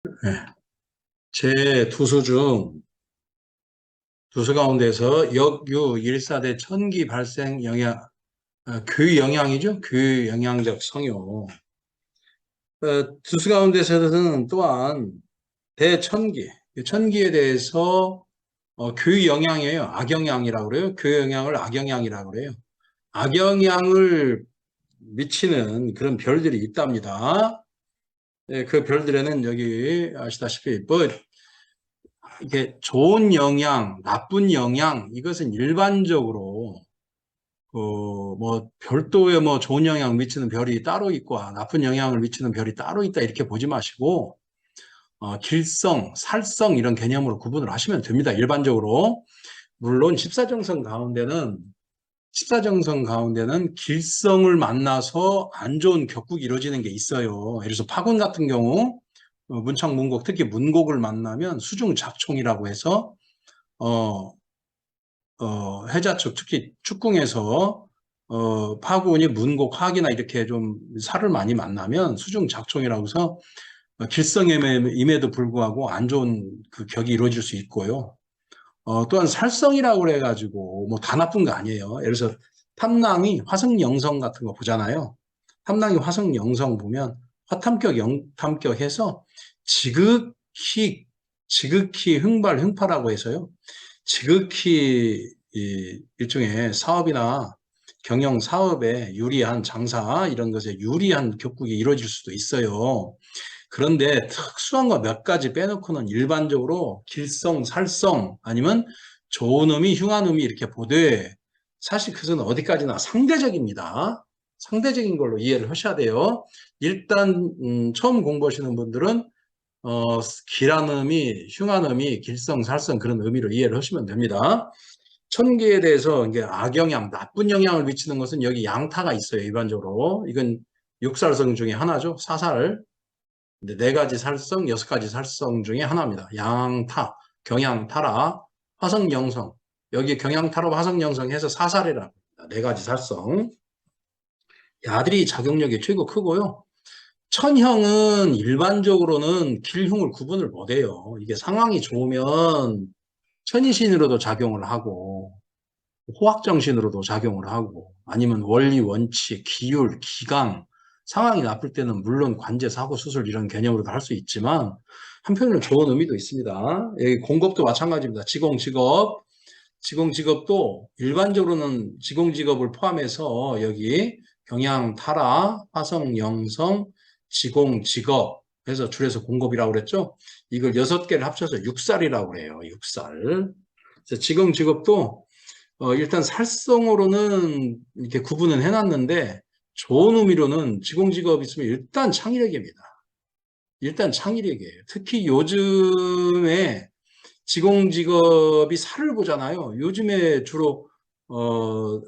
네. 제 두수 중 두수 가운데서 역유 일사대 천기 발생 영향, 그 영향이죠. 그 영향적 성요. 두수 가운데서는 또한 대천기, 천기에 대해서 그 영향이에요. 악영향이라고 그래요. 그 영향을 악영향이라고 그래요. 악영향을 미치는 그런 별들이 있답니다. 네, 그 별들에는 여기 아시다시피 뭐 이게 좋은 영향, 나쁜 영향, 이것은 일반적으로 뭐 별도의 뭐 좋은 영향을 미치는 별이 따로 있고 나쁜 영향을 미치는 별이 따로 있다 이렇게 보지 마시고 길성, 살성 이런 개념으로 구분을 하시면 됩니다. 일반적으로. 물론 십사정성 가운데는 길성을 만나서 안 좋은 격국이 이루어지는 게 있어요. 예를 들어서 파군 같은 경우 문창, 문곡, 특히 문곡을 만나면 수중작총이라고 해서 어, 해자축, 특히 축궁에서 파군이 문곡, 학이나 이렇게 좀 살을 많이 만나면 수중작총이라고 해서 길성임에도 불구하고 안 좋은 그 격이 이루어질 수 있고요. 또한 살성이라고 그래가지고 뭐 다 나쁜 거 아니에요. 예를 들어서 탐낭이 화성영성 같은 거 보잖아요. 탐낭이 화성영성 보면 화탐격, 영탐격 해서 지극히, 지극히 흥발, 흥파라고 해서요. 지극히 일종의 사업이나 경영 사업에 유리한 장사 이런 것에 유리한 격국이 이루어질 수도 있어요. 그런데 특수한 거 몇 가지 빼놓고는 일반적으로 길성, 살성 아니면 좋은 의미, 흉한 의미 이렇게 보되 사실 그것은 어디까지나 상대적입니다. 상대적인 걸로 이해를 하셔야 돼요. 일단 처음 공부하시는 분들은 길한 의미, 흉한 의미, 길성, 살성 그런 의미로 이해를 하시면 됩니다. 천기에 대해서 이게 악영향, 나쁜 영향을 미치는 것은 여기 양타가 있어요. 일반적으로 이건 육살성 중에 하나죠. 사살. 근데 네 가지 살성, 여섯 가지 살성 중에 하나입니다. 양타, 경양타라, 화성영성. 여기 경양타로 화성영성 해서 사살이라고 합니다. 네 가지 살성. 야들이 작용력이 최고 크고요. 천형은 일반적으로는 길흉을 구분을 못해요. 이게 상황이 좋으면 천이신으로도 작용을 하고 호학정신으로도 작용을 하고 아니면 원리, 원칙, 기율, 기강 상황이 나쁠 때는 물론 관제, 사고, 수술 이런 개념으로도 할 수 있지만 한편으로는 좋은 의미도 있습니다. 여기 공급도 마찬가지입니다. 지공직업, 지공직업도 일반적으로는 지공직업을 포함해서 여기 경양, 타라, 화성, 영성, 지공직업 해서 줄여서 공급이라고 그랬죠. 이걸 6개를 합쳐서 육살이라고 그래요. 육살. 그래서 지공직업도 일단 살성으로는 이렇게 구분은 해놨는데 좋은 의미로는 지공직업 있으면 일단 창의력입니다. 일단 창의력이에요. 특히 요즘에 지공직업이 살을 보잖아요. 요즘에 주로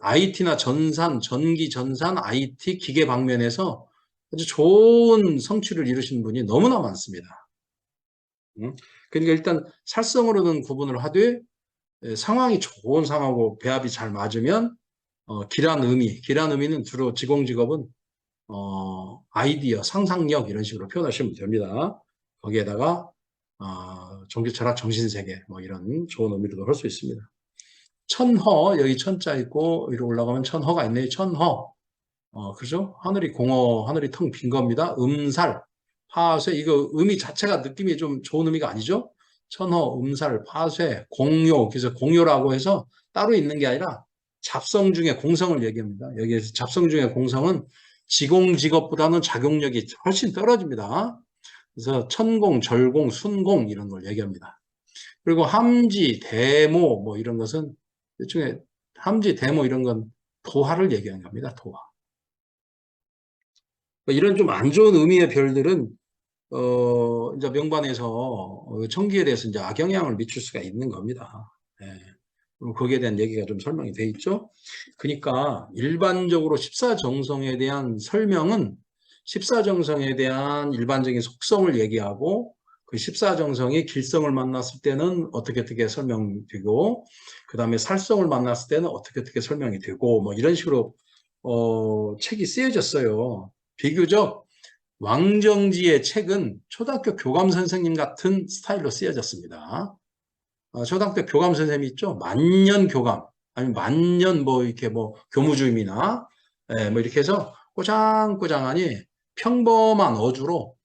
IT나 전산, 전기 전산, IT 기계 방면에서 아주 좋은 성취를 이루신 분이 너무나 많습니다. 응? 그러니까 일단 살성으로는 구분을 하되 상황이 좋은 상황하고 배합이 잘 맞으면 기란 의미는 주로 지공직업은 아이디어, 상상력 이런 식으로 표현하시면 됩니다. 거기에다가 종교 철학, 정신세계 뭐 이런 좋은 의미로도 할 수 있습니다. 천허 여기 천자 있고 위로 올라가면 천허가 있네요. 천허 그죠? 하늘이 공허, 하늘이 텅 빈 겁니다. 음살, 파쇄 이거 의미 자체가 느낌이 좀 좋은 의미가 아니죠? 천허, 음살, 파쇄, 공요 그래서 공요라고 해서 따로 있는 게 아니라 잡성 중에 공성을 얘기합니다. 여기에서 잡성 중에 공성은 지공직업보다는 작용력이 훨씬 떨어집니다. 그래서 천공, 절공, 순공 이런 걸 얘기합니다. 그리고 함지, 대모 뭐 이런 것은 일종의 함지, 대모 이런 건 도화를 얘기하는 겁니다. 도화. 이런 좀 안 좋은 의미의 별들은 이제 명반에서 청기에 대해서 이제 악영향을 미칠 수가 있는 겁니다. 예. 그리고 거기에 대한 얘기가 좀 설명이 돼 있죠. 그러니까 일반적으로 십사정성에 대한 설명은 십사정성에 대한 일반적인 속성을 얘기하고 그 십사정성이 길성을 만났을 때는 어떻게 어떻게 설명되고 그 다음에 살성을 만났을 때는 어떻게 어떻게 설명이 되고 뭐 이런 식으로 책이 쓰여졌어요. 비교적 왕정지의 책은 초등학교 교감 선생님 같은 스타일로 쓰여졌습니다. 초등학교 교감 선생님 있죠? 만년 교감, 아니면 만년 뭐 이렇게 뭐 교무주임이나, 예, 뭐 이렇게 해서 꼬장꼬장하니 평범한 어조로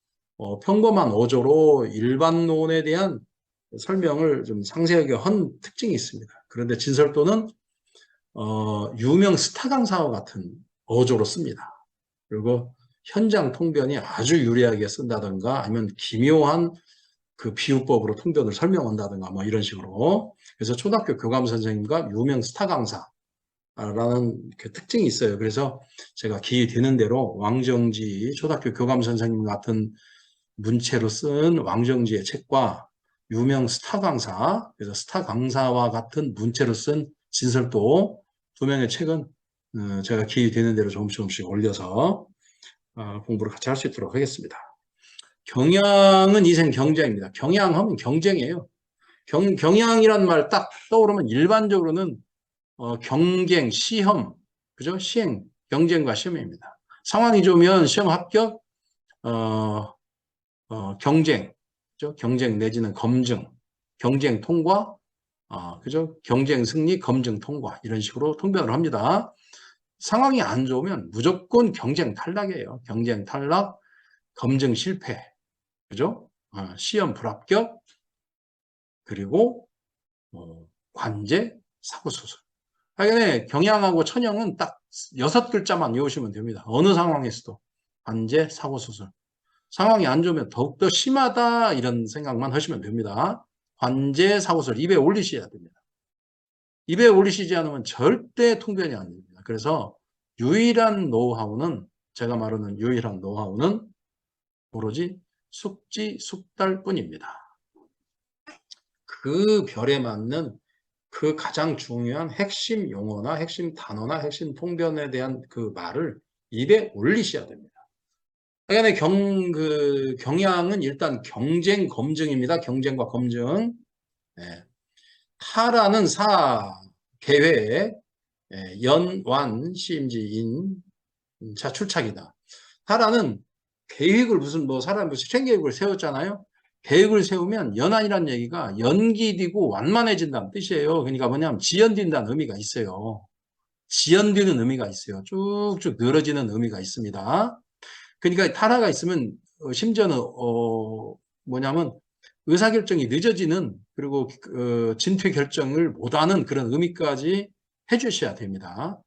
일반론에 대한 설명을 좀 상세하게 한 특징이 있습니다. 그런데 진설도는 유명 스타 강사와 같은 어조로 씁니다. 그리고 현장 통변이 아주 유리하게 쓴다든가 아니면 기묘한 그 비유법으로 통변을 설명한다든가 뭐 이런 식으로. 그래서 초등학교 교감 선생님과 유명 스타 강사라는 그 특징이 있어요. 그래서 제가 기회 되는 대로 왕정지 초등학교 교감 선생님 같은 문체로 쓴 왕정지의 책과 유명 스타 강사, 그래서 스타 강사와 같은 문체로 쓴 진설도 두 명의 책은 제가 기회 되는 대로 조금씩 올려서 공부를 같이 할 수 있도록 하겠습니다. 경향은 인생 경쟁입니다. 경향하면 경쟁이에요. 경향이란 말 딱 떠오르면 일반적으로는 경쟁, 시험, 그죠? 시행, 경쟁과 시험입니다. 상황이 좋으면 시험 합격, 경쟁, 그죠? 경쟁 내지는 검증, 경쟁 통과, 그죠? 경쟁 승리, 검증 통과 이런 식으로 통변을 합니다. 상황이 안 좋으면 무조건 경쟁 탈락이에요. 경쟁 탈락, 검증 실패, 그죠? 시험 불합격, 그리고 관제, 사고수술. 하여간에 경향하고 천형은 딱 6글자만 외우시면 됩니다. 어느 상황에서도 관제, 사고수술. 상황이 안 좋으면 더욱더 심하다 이런 생각만 하시면 됩니다. 관제, 사고수술 입에 올리셔야 됩니다. 입에 올리시지 않으면 절대 통변이 안 됩니다. 그래서 유일한 노하우는 제가 말하는 유일한 노하우는 오로지 숙지, 숙달뿐입니다. 그 별에 맞는 그 가장 중요한 핵심 용어나 핵심 단어나 핵심 통변에 대한 그 말을 입에 올리셔야 됩니다. 그러니까 경향은 일단 경쟁 검증입니다. 경쟁과 검증. 예. 타라는 계획, 연완, 시임지인, 자출착이다. 타라는 계획을 사람 실행 계획을 세웠잖아요. 계획을 세우면 연한이라는 얘기가 연기되고 완만해진다는 뜻이에요. 그러니까 뭐냐면 지연된다는 의미가 있어요. 지연되는 의미가 있어요. 쭉쭉 늘어지는 의미가 있습니다. 그러니까 타라가 있으면 심지어는 뭐냐면 의사결정이 늦어지는 그리고 진퇴 결정을 못하는 그런 의미까지 해주셔야 됩니다.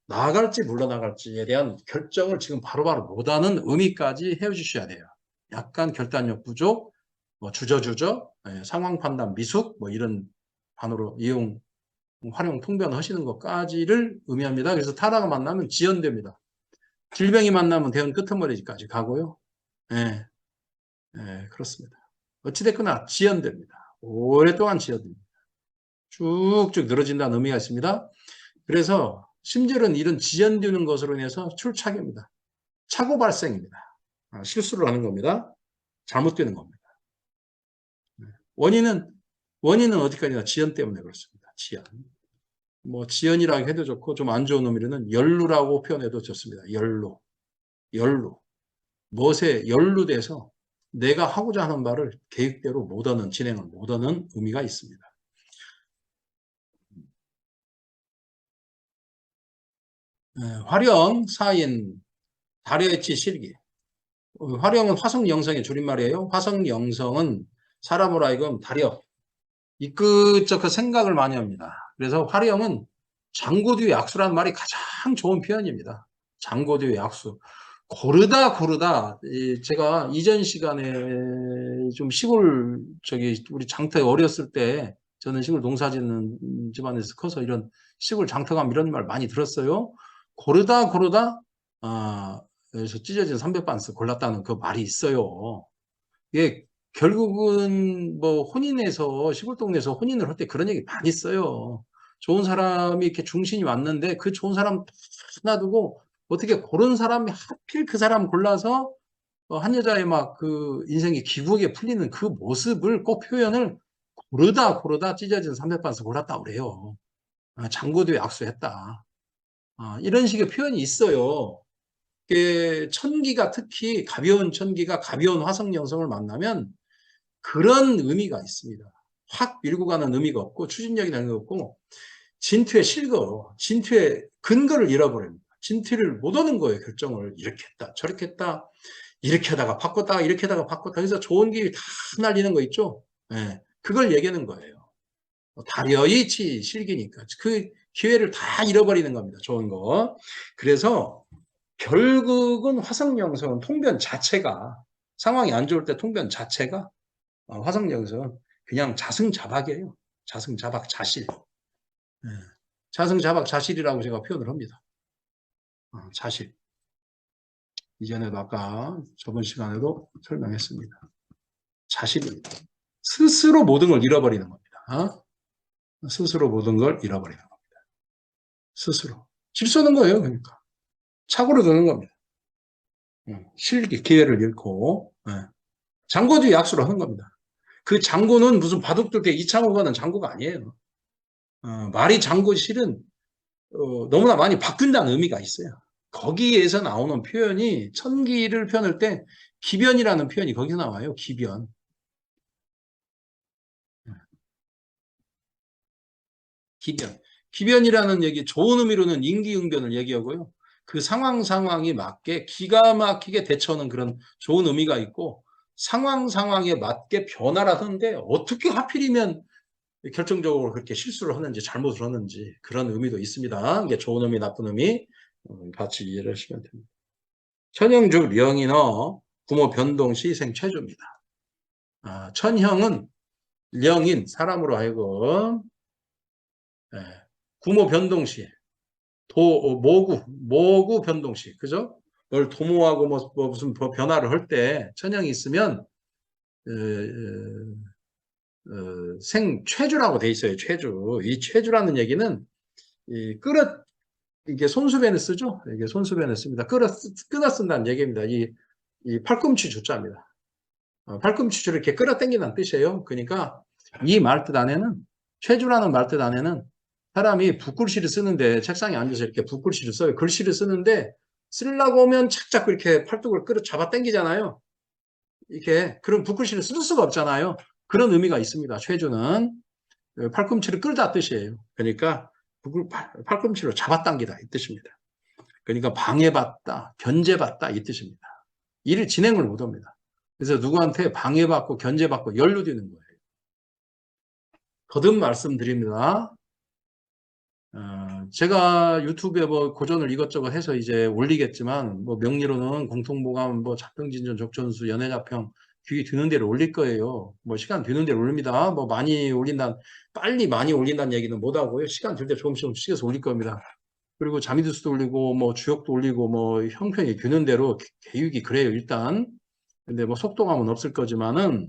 나아갈지 물러나갈지에 대한 결정을 지금 바로바로 못하는 의미까지 해주셔야 돼요. 약간 결단력 부족, 주저주저, 상황 판단 미숙 뭐 이런 단어로 활용 통변하시는 것까지를 의미합니다. 그래서 타라가 만나면 지연됩니다. 질병이 만나면 대은 끄트머리까지 가고요. 예, 그렇습니다. 어찌됐거나 지연됩니다. 오랫동안 지연됩니다. 쭉쭉 늘어진다는 의미가 있습니다. 그래서 심지어는 이런 지연되는 것으로 인해서 출착입니다. 착오 발생입니다. 실수를 하는 겁니다. 잘못되는 겁니다. 원인은 어디까지나 지연 때문에 그렇습니다. 지연. 뭐 지연이라고 해도 좋고 좀 안 좋은 의미로는 연루라고 표현해도 좋습니다. 연루. 무엇에 연루돼서 내가 하고자 하는 바를 계획대로 못하는, 진행을 못하는 의미가 있습니다. 활용, 사인, 달해치 실기. 활용은 화성영성의 줄임말이에요. 화성영성은 사람으로 하여금 다려, 이끝저끝 생각을 많이 합니다. 그래서 활용은 장고뒤의 약수라는 말이 가장 좋은 표현입니다. 장고뒤의 약수. 고르다. 제가 이전 시간에 좀 우리 장터 어렸을 때, 저는 시골 농사 짓는 집안에서 커서 이런 시골 장터감 이런 말 많이 들었어요. 고르다, 그래서 찢어진 삼백반스 골랐다는 그 말이 있어요. 이게 결국은 뭐 혼인해서 시골 동네에서 혼인을 할 때 그런 얘기 많이 써요. 좋은 사람이 이렇게 중신이 왔는데 그 좋은 사람 놔두고 어떻게 그런 사람이 하필 그 사람 골라서 한 여자의 막 그 인생이 기구하게 풀리는 그 모습을 꼭 표현을 고르다 찢어진 삼백반스 골랐다 그래요. 장고도에 악수했다. 이런 식의 표현이 있어요. 천기가 특히 가벼운 천기가 가벼운 화성 영성을 만나면 그런 의미가 있습니다. 확 밀고 가는 의미가 없고 추진력이라는 의미가 없고 진퇴 실거, 진퇴 근거를 잃어버립니다. 진퇴를 못 하는 거예요. 결정을 이렇게 했다 저렇게 했다 이렇게 하다가 바꿨다가 이렇게 하다가 바꿨다 그래서 좋은 길이 다 날리는 거 있죠. 네, 그걸 얘기하는 거예요. 다려이치 실기니까 그 기회를 다 잃어버리는 겁니다. 좋은 거. 그래서 결국은 화성영성은 통변 자체가 상황이 안 좋을 때 통변 자체가 화성영성은 그냥 자승자박이에요. 자승자박 자실. 네. 자승자박 자실이라고 제가 표현을 합니다. 자실. 이전에도 아까 저번 시간에도 설명했습니다. 자실입니다. 스스로 모든 걸 잃어버리는 겁니다. 스스로 모든 걸 잃어버리는 겁니다. 스스로. 질서는 거예요. 그러니까. 착오로 드는 겁니다. 실기, 기회를 잃고. 장고도 약수로 하는 겁니다. 그 장고는 무슨 바둑둘 때 이창호 가는 장고가 아니에요. 말이 장고 실은 너무나 많이 바꾼다는 의미가 있어요. 거기에서 나오는 표현이 천기를 표현할 때 기변이라는 표현이 거기서 나와요. 기변. 기변. 기변이라는 얘기 좋은 의미로는 임기응변을 얘기하고요. 그 상황이 맞게 기가 막히게 대처하는 그런 좋은 의미가 있고 상황에 맞게 변화를 하는데 어떻게 하필이면 결정적으로 그렇게 실수를 하는지 잘못을 하는지 그런 의미도 있습니다. 이게 좋은 의미 나쁜 의미 같이 이해를 하시면 됩니다. 천형주 령인어 부모 변동시 생최조입니다. 천형은 령인 사람으로 하여금 구모 변동시 모구 변동시 그죠? 뭘 도모하고 뭐 무슨 변화를 할 때 천형이 있으면 생최주라고 돼 있어요. 최주. 이 최주라는 얘기는 이게 손수변을 쓰죠. 이게 손수변을 씁니다. 끌어 쓴다는 얘기입니다. 이 팔꿈치 주자입니다. 팔꿈치줄을 이렇게 끌어당기는 뜻이에요. 그러니까 이 말뜻 안에는 최주라는 말뜻 안에는 사람이 붓글씨를 쓰는데 책상에 앉아서 이렇게 붓글씨를 써요. 글씨를 쓰는데 쓰려고 하면 착 이렇게 팔뚝을 끌어 잡아 당기잖아요. 이렇게 그런 붓글씨를 쓸 수가 없잖아요. 그런 의미가 있습니다. 최주는 팔꿈치를 끌다 뜻이에요. 그러니까 팔꿈치로 잡아당기다 이 뜻입니다. 그러니까 방해받다, 견제받다 이 뜻입니다. 일을 진행을 못합니다. 그래서 누구한테 방해받고 견제받고 연루되는 거예요. 거듭 말씀드립니다. 제가 유튜브에 뭐 고전을 이것저것 해서 이제 올리겠지만 뭐 명리로는 공통보감, 뭐 자평진전, 적전수, 연애자평 귀 드는 대로 올릴 거예요. 뭐 시간 되는 대로 올립니다. 뭐 빨리 많이 올린다는 얘기는 못 하고요. 시간 될 때 조금씩 해서 올릴 겁니다. 그리고 자미두스도 올리고 뭐 주역도 올리고 뭐 형편이 되는 대로 계획이 그래요. 일단. 근데 뭐 속도감은 없을 거지만은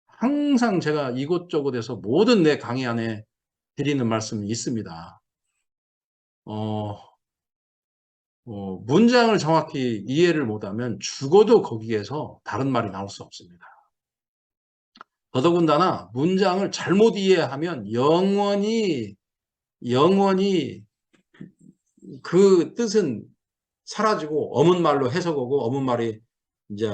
항상 제가 이곳저곳에서 모든 내 강의 안에 드리는 말씀이 있습니다. 문장을 정확히 이해를 못하면 죽어도 거기에서 다른 말이 나올 수 없습니다. 더더군다나 문장을 잘못 이해하면 영원히 그 뜻은 사라지고 어문 말로 해석하고 어문 말이 이제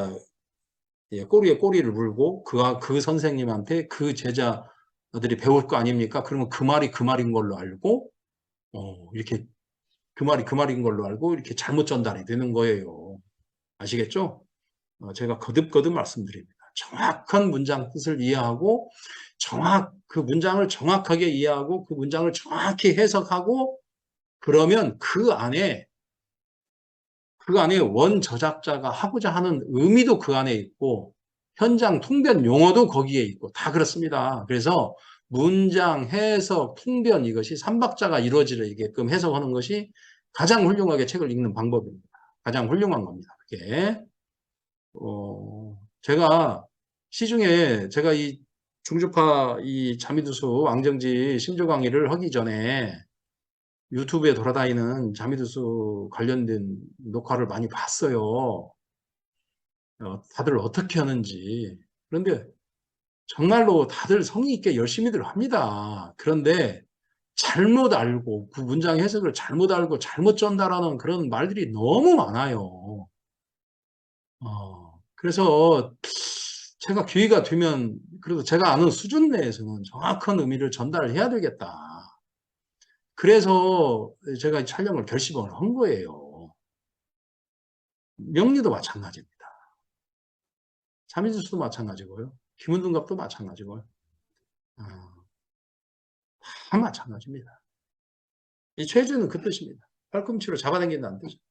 꼬리에 꼬리를 물고 그 선생님한테 그 제자들이 배울 거 아닙니까? 그러면 그 말이 그 말인 걸로 알고 이렇게 그 말인 걸로 알고 이렇게 잘못 전달이 되는 거예요. 아시겠죠? 제가 거듭 말씀드립니다. 정확한 문장 뜻을 이해하고 그 문장을 정확하게 이해하고 그 문장을 정확히 해석하고 그러면 그 안에 원 저작자가 하고자 하는 의미도 그 안에 있고 현장 통변 용어도 거기에 있고 다 그렇습니다. 그래서 문장, 해석, 통변 이것이 삼박자가 이루어지게끔 해석하는 것이 가장 훌륭하게 책을 읽는 방법입니다. 가장 훌륭한 겁니다. 그게 제가 시중에 제가 이 중주파 이 자미두수 왕정지 심조 강의를 하기 전에 유튜브에 돌아다니는 자미두수 관련된 녹화를 많이 봤어요. 다들 어떻게 하는지. 그런데 정말로 다들 성의 있게 열심히들 합니다. 그런데 잘못 알고 그 문장 해석을 잘못 알고 잘못 전달하는 그런 말들이 너무 많아요. 그래서 제가 기회가 되면 그래도 제가 아는 수준 내에서는 정확한 의미를 전달해야 되겠다. 그래서 제가 촬영을 결심을 한 거예요. 명리도 마찬가지입니다. 삼인수도 마찬가지고요. 김은등갑도 마찬가지고요. 아, 다 마찬가지입니다. 이 최주는 그 뜻입니다. 팔꿈치로 잡아당긴다는 뜻이죠.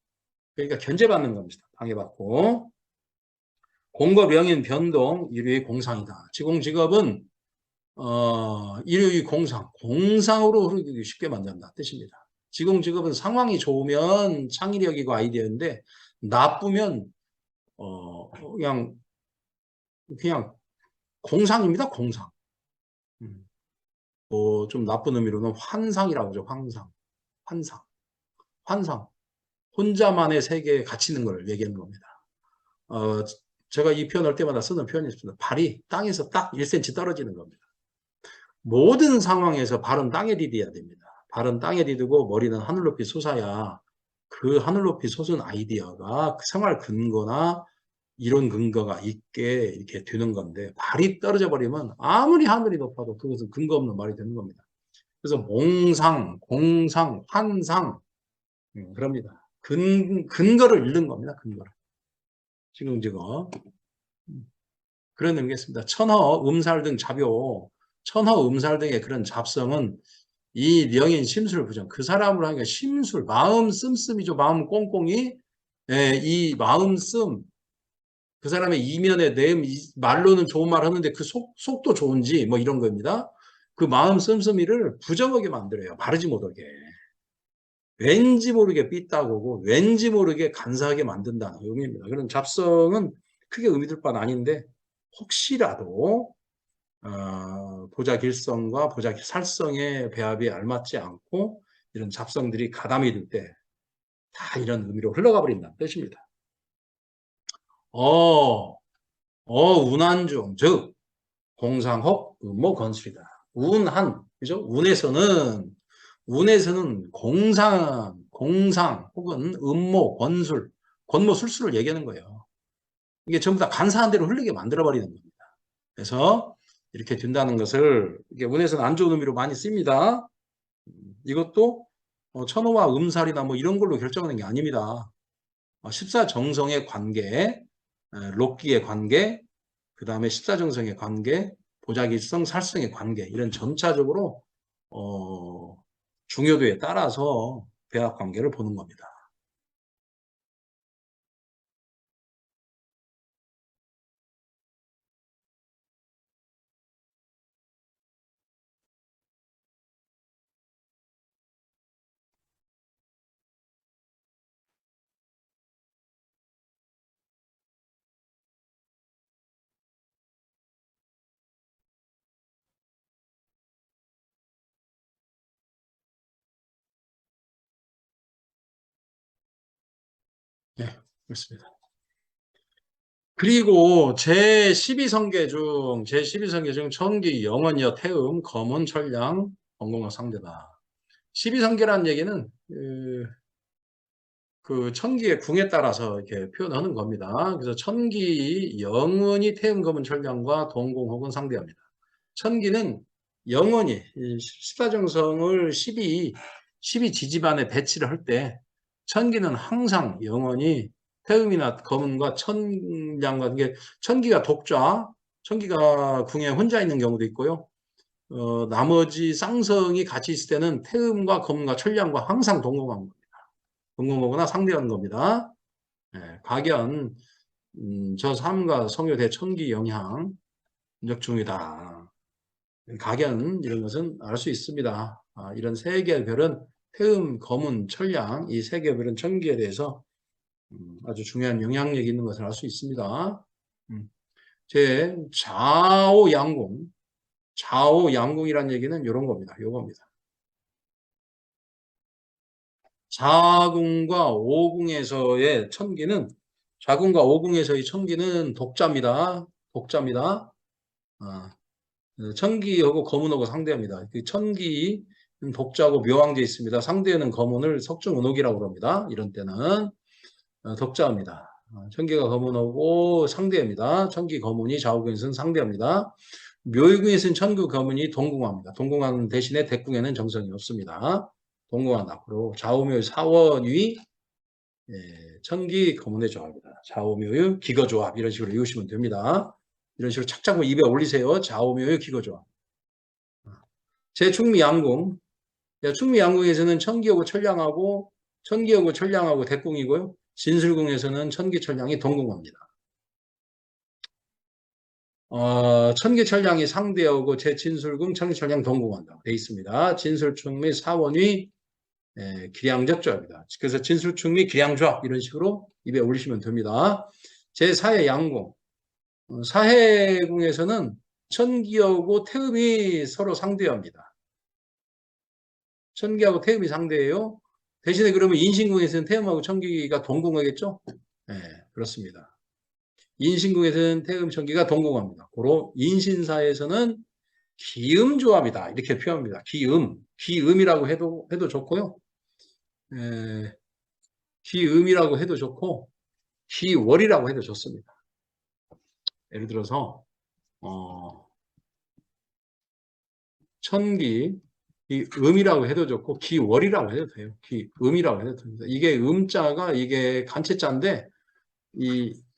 그러니까 견제받는 겁니다. 방해받고. 공급 영인 변동, 일요일 공상이다. 지공직업은 일요일 공상으로 흐르기 쉽게 만든다 뜻입니다. 지공직업은 상황이 좋으면 창의력이고 아이디어인데 나쁘면 그냥 공상입니다. 공상. 좀 나쁜 의미로는 환상이라고 하죠. 환상. 혼자만의 세계에 갇히는 걸 얘기하는 겁니다. 제가 이 표현할 때마다 쓰는 표현이 있습니다. 발이 땅에서 딱 1cm 떨어지는 겁니다. 모든 상황에서 발은 땅에 디뎌야 됩니다. 발은 땅에 디디고 머리는 하늘 높이 솟아야 그 하늘 높이 솟은 아이디어가 생활 근거나 이론 근거가 있게 이렇게 되는 건데 발이 떨어져 버리면 아무리 하늘이 높아도 그것은 근거 없는 말이 되는 겁니다. 그래서 몽상, 공상, 환상 그럽니다. 근거를 잃는 겁니다. 근거를. 지금 그런 의미겠습니다. 천허, 음살 등 잡요. 천허, 음살 등의 그런 잡성은 이 명인 심술 부정. 그 사람으로 하니까 심술, 마음 씀씀이죠. 마음 꽁꽁이. 예, 이 마음 씀. 그 사람의 이면의 내음, 말로는 좋은 말 하는데 그 속도 좋은지 뭐 이런 겁니다. 그 마음 씀씀이를 부정하게 만들어요. 바르지 못하게. 왠지 모르게 삐딱오고 왠지 모르게 간사하게 만든다는 의미입니다. 그런 잡성은 크게 의미될 바는 아닌데 혹시라도 보자길성과 보자살성의 배합이 알맞지 않고 이런 잡성들이 가담이 될 때 다 이런 의미로 흘러가 버린다는 뜻입니다. 운한중 즉 공상혹 음모 건술이다. 운한 그죠? 운에서는 공상 혹은 음모 권술 권모 술수를 얘기하는 거예요. 이게 전부 다 간사한 대로 흘리게 만들어 버리는 겁니다. 그래서 이렇게 된다는 것을 이게 운에서는 안 좋은 의미로 많이 씁니다. 이것도 천호와 음살이나 뭐 이런 걸로 결정하는 게 아닙니다. 십사정성의 관계, 록기의 관계, 그 다음에 십사정성의 관계, 보자기성, 살성의 관계 이런 전차적으로 중요도에 따라서 배합 관계를 보는 겁니다. 네, 그렇습니다. 그리고 제12성계 중 천기, 영원여, 태음, 검은, 천량, 원공과 상대다. 12성계라는 얘기는 그 천기의 궁에 따라서 이렇게 표현하는 겁니다. 그래서 천기 영원히 태음, 검은, 천량과 동공 혹은 상대합니다. 천기는 영원히 14정성을 12 지지반에 배치를 할 때 천기는 항상 영원히 태음이나 검은과 천량과 이게 천기가 독좌, 천기가 궁에 혼자 있는 경우도 있고요. 나머지 쌍성이 같이 있을 때는 태음과 검은과 천량과 항상 동공한 겁니다. 동공하거나 상대하는 겁니다. 각연 저 삼가 성효대 천기 영향 역중이다. 각연 이런 것은 알 수 있습니다. 이런 세 개의 별은 태음, 검은, 천량 이 세 개의 별은 천기에 대해서 아주 중요한 영향력이 있는 것을 알 수 있습니다. 제 좌오양궁이라는 얘기는 이런 겁니다. 요겁니다. 자궁과 오궁에서의 천기는 자궁과 오궁에서의 천기는 독자입니다. 천기하고 검은하고 상대합니다. 그 천기 독자고 묘왕제 있습니다. 상대에는 거문을 석중은옥이라고 그럽니다. 이런 때는 독자입니다. 천기가 거문하고 상대입니다. 천기 거문이 좌우궁에서는 상대입니다. 묘의궁에서는 천구 거문이 동궁합니다. 동궁하는 대신에 대궁에는 정성이 없습니다. 동궁한 앞으로 좌우묘의 사원위 천기 거문의 조합이다. 좌우묘의 기거조합 이런 식으로 외우시면 됩니다. 이런 식으로 착착 입에 올리세요. 좌우묘의 기거조합. 제충미양궁. 충미양궁에서는 천기하고 천량하고 천기하고 천량하고 대궁이고요. 진술궁에서는 천기천량이 동궁합니다. 천기천량이 상대하고 제진술궁 천기천량 동궁한다고 되어 있습니다. 진술충미 사원위 기량적 조합이다. 그래서 진술충미 기량조합 이런 식으로 입에 올리시면 됩니다. 제4의 양궁. 사해궁에서는 천기하고 태음이 서로 상대합니다. 천기하고 태음이 상대예요. 대신에 그러면 인신궁에서는 태음하고 천기가 동궁하겠죠? 네, 그렇습니다. 인신궁에서는 태음, 천기가 동궁합니다. 고로 인신사에서는 기음조합이다. 이렇게 표현합니다. 기음이라고 해도 좋고요. 기음이라고 해도 좋고 기월이라고 해도 좋습니다. 예를 들어서 천기 이 음이라고 해도 좋고 기월이라고 해도 돼요. 기음이라고 해도 됩니다. 이게 음자가 이게 간체자인데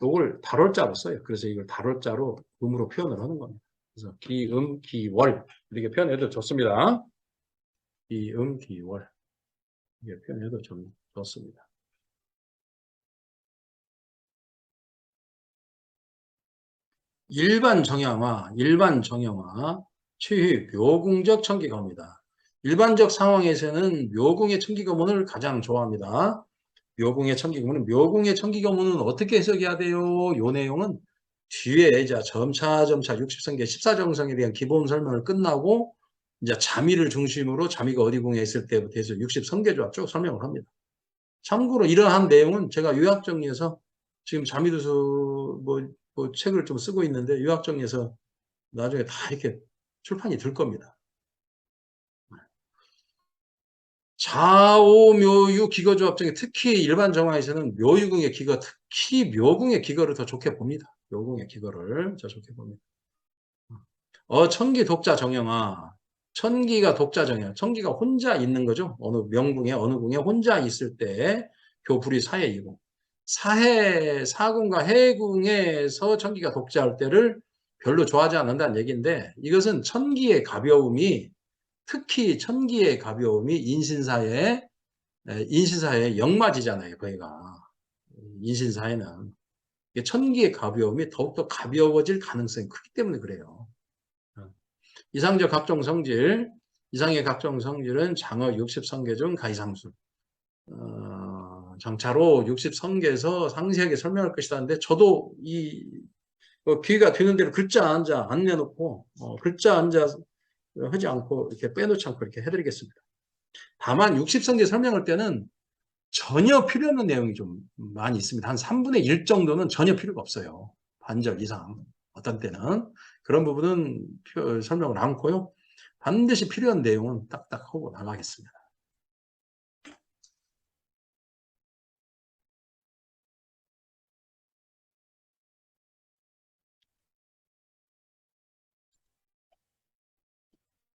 요걸 달월자로 써요. 그래서 이걸 달월자로 음으로 표현을 하는 겁니다. 그래서 기음, 기월 이렇게 표현해도 좋습니다. 기음, 기월 이렇게 표현해도 좀 좋습니다. 일반 정형화, 취휘, 묘궁적 천기검이다. 일반적 상황에서는 묘궁의 천기검문을 가장 좋아합니다. 묘궁의 천기검문은 어떻게 해석해야 돼요? 요 내용은 뒤에 이제 점차 60성계 14정성에 대한 기본 설명을 끝나고 이제 자미를 중심으로 자미가 어디 궁에 있을 때부터 해서 60성계 조합 쭉 설명을 합니다. 참고로 이러한 내용은 제가 요약정리해서 지금 자미도수 뭐 책을 좀 쓰고 있는데 요약정리해서 나중에 다 이렇게 출판이 될 겁니다. 좌오묘유 기거조합 중에 특히 일반 정화에서는 묘유궁의 기거, 특히 묘궁의 기거를 더 좋게 봅니다. 묘궁의 기거를 더 좋게 봅니다. 천기 독자 정형화. 천기가 독자 정형. 천기가 혼자 있는 거죠. 어느 명궁에, 어느 궁에 혼자 있을 때 교불이 사해이고. 사궁과 해궁에서 천기가 독자할 때를 별로 좋아하지 않는다는 얘기인데 이것은 천기의 가벼움이 특히 천기의 가벼움이 인신사의 역마지잖아요. 거기가 인신사에는 천기의 가벼움이 더욱더 가벼워질 가능성이 크기 때문에 그래요. 이상적 각종 성질, 이상의 각종 성질은 장어 60성계 중 가이상술. 장차로 60성계에서 상세하게 설명할 것이다 하는데 저도 기회가 되는 대로 글자 한자 안 내놓고 글자 한자 하지 않고 이렇게 빼놓지 않고 이렇게 해드리겠습니다. 다만 60성계 설명할 때는 전혀 필요 없는 내용이 좀 많이 있습니다. 한 3분의 1 정도는 전혀 필요가 없어요. 반절 이상. 어떤 때는. 그런 부분은 설명을 않고요. 반드시 필요한 내용은 딱딱 하고 나가겠습니다.